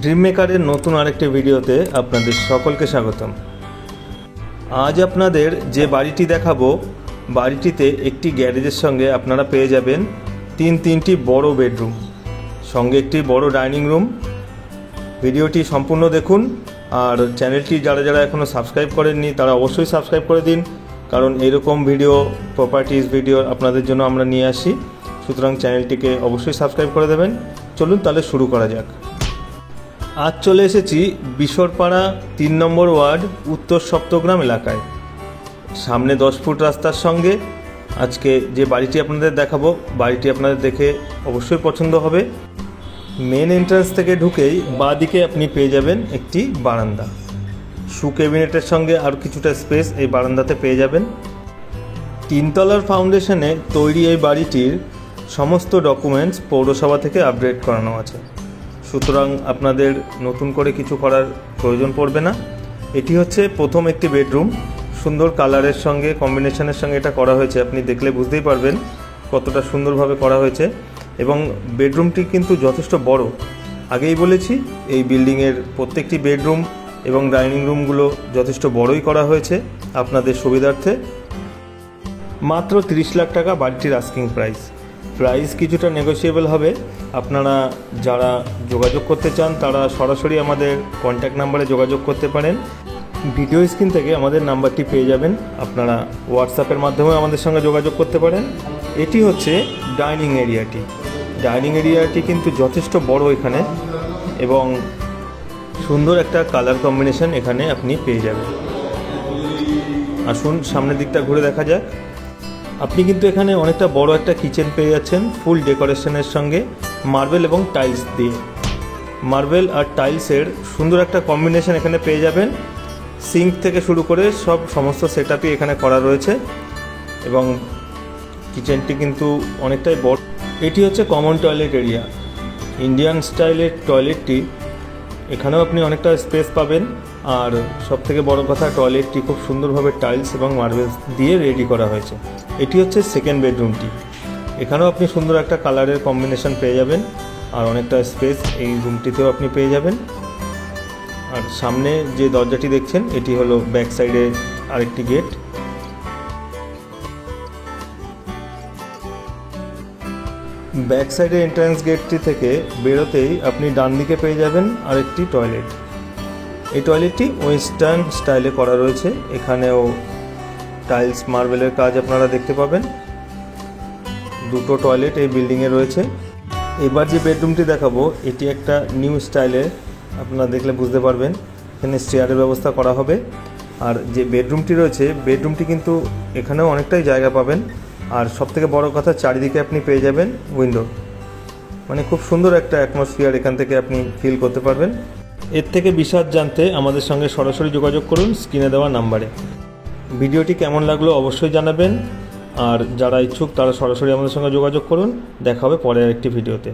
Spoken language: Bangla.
ড্রিম মেকারের নতুন আরেকটি ভিডিওতে আপনাদের সকলকে স্বাগতম। আজ আপনাদের যে বাড়িটি দেখাবো, বাড়িটিতে একটি গ্যারেজের সঙ্গে আপনারা পেয়ে যাবেন তিনটি বড় বেডরুম, সঙ্গে একটি বড় ডাইনিং রুম। ভিডিওটি সম্পূর্ণ দেখুন, আর চ্যানেলটি যারা এখনও সাবস্ক্রাইব করেননি তারা অবশ্যই সাবস্ক্রাইব করে দিন, কারণ এরকম ভিডিও, প্রপার্টিজ ভিডিও আপনাদের জন্য আমরা নিয়ে আসি। সুতরাং চ্যানেলটিকে অবশ্যই সাবস্ক্রাইব করে দেবেন। চলুন তাহলে শুরু করা যাক। আজ চলে এসেছি বিশরপাড়া 3 নম্বর ওয়ার্ড, উত্তর সপ্তগ্রাম এলাকায়। সামনে 10 ফুট রাস্তার সঙ্গে আজকে যে বাড়িটি আপনাদের দেখাবো, বাড়িটি আপনাদের দেখে অবশ্যই পছন্দ হবে। মেন এন্ট্রান্স থেকে ঢুকেই বাঁ দিকে আপনি পেয়ে যাবেন একটি বারান্দা, শু ক্যাবিনেটের সঙ্গে আর কিছুটা স্পেস এই বারান্দাতে পেয়ে যাবেন। 3 তলার ফাউন্ডেশনে তৈরি এই বাড়িটির সমস্ত ডকুমেন্টস পৌরসভা থেকে আপডেট করানো আছে, সুতরাং আপনাদের নতুন করে কিছু করার প্রয়োজন পড়বে না। এটি হচ্ছে প্রথম একটি বেডরুম, সুন্দর কালারের সঙ্গে, কম্বিনেশনের সঙ্গে এটা করা হয়েছে। আপনি দেখলে বুঝতেই পারবেন কতটা সুন্দরভাবে করা হয়েছে, এবং বেডরুমটি কিন্তু যথেষ্ট বড়। আগেই বলেছি, এই বিল্ডিংয়ের প্রত্যেকটি বেডরুম এবং ডাইনিং রুমগুলো যথেষ্ট বড়ই করা হয়েছে আপনাদের সুবিধার্থে। মাত্র 30 লাখ টাকা বাড়িটির আস্কিং প্রাইস কিছুটা নেগোশিয়েবল হবে। আপনারা যারা যোগাযোগ করতে চান তারা সরাসরি আমাদের কন্ট্যাক্ট নাম্বারে যোগাযোগ করতে পারেন। ভিডিও স্ক্রিন থেকে আমাদের নাম্বারটি পেয়ে যাবেন। আপনারা হোয়াটসঅ্যাপের মাধ্যমেও আমাদের সঙ্গে যোগাযোগ করতে পারেন। এটি হচ্ছে ডাইনিং এরিয়াটি কিন্তু যথেষ্ট বড় এখানে, এবং সুন্দর একটা কালার কম্বিনেশন এখানে আপনি পেয়ে যাবেন। আসুন সামনের দিকটা ঘুরে দেখা যাক। আপনি কিন্তু এখানে অনেকটা বড় একটা কিচেন পেয়ে যাচ্ছেন, ফুল ডেকোরেশনের সঙ্গে, মার্বেল এবং টাইলস দিয়ে। মার্বেল আর টাইলসের সুন্দর একটা কম্বিনেশন এখানে পেয়ে যাবেন। সিঙ্ক থেকে শুরু করে সমস্ত সেটআপই এখানে করা রয়েছে, এবং কিচেনটি কিন্তু অনেকটাই বড়। এটি হচ্ছে কমন টয়লেট এরিয়া, ইন্ডিয়ান স্টাইলের টয়লেটটি। এখানেও আপনি অনেকটা স্পেস পাবেন, আর সবথেকে বড় কথা, টয়লেটটি খুব সুন্দরভাবে টাইলস এবং মার্বেলস দিয়ে রেডি করা হয়েছে। এটি হচ্ছে সেকেন্ড বেডরুমটি। এখানেও আপনি সুন্দর একটা কালারের কম্বিনেশন পেয়ে যাবেন, আর অনেকটা স্পেস এই রুমটিতেও আপনি পেয়ে যাবেন। আর সামনে যে দরজাটি দেখছেন, এটি হলো ব্যাক সাইডে আরেকটি গেট। ব্যাক সাইডে এন্ট্রান্স গেটটি থেকে বেরোতেই আপনি ডান দিকে পেয়ে যাবেন আরেকটি টয়লেট। এই টয়লেটটি ওয়েস্টার্ন স্টাইলে করা রয়েছে, এখানেও টাইলস মার্বেলের কাজ আপনারা দেখতে পাবেন। 2টো টয়লেট এই বিল্ডিংয়ে রয়েছে। এবার যে বেডরুমটি দেখাবো, এটি একটা নিউ স্টাইলে, আপনারা দেখলে বুঝতে পারবেন। এখানে স্টেয়ারের ব্যবস্থা করা হবে। আর যে বেডরুমটি রয়েছে, বেডরুমটি কিন্তু এখানেও অনেকটাই জায়গা পাবেন, আর সবথেকে বড় কথা, চারিদিকে আপনি পেয়ে যাবেন উইন্ডো। মানে খুব সুন্দর একটা অ্যাটমসফিয়ার এখান থেকে আপনি ফিল করতে পারবেন। এর থেকে বিশদ জানতে আমাদের সঙ্গে সরাসরি যোগাযোগ করুন স্ক্রিনে দেওয়া নাম্বারে। ভিডিওটি কেমন লাগলো অবশ্যই জানাবেন, আর যারা ইচ্ছুক তারা সরাসরি আমাদের সঙ্গে যোগাযোগ করুন। দেখা হবে পরের একটি ভিডিওতে।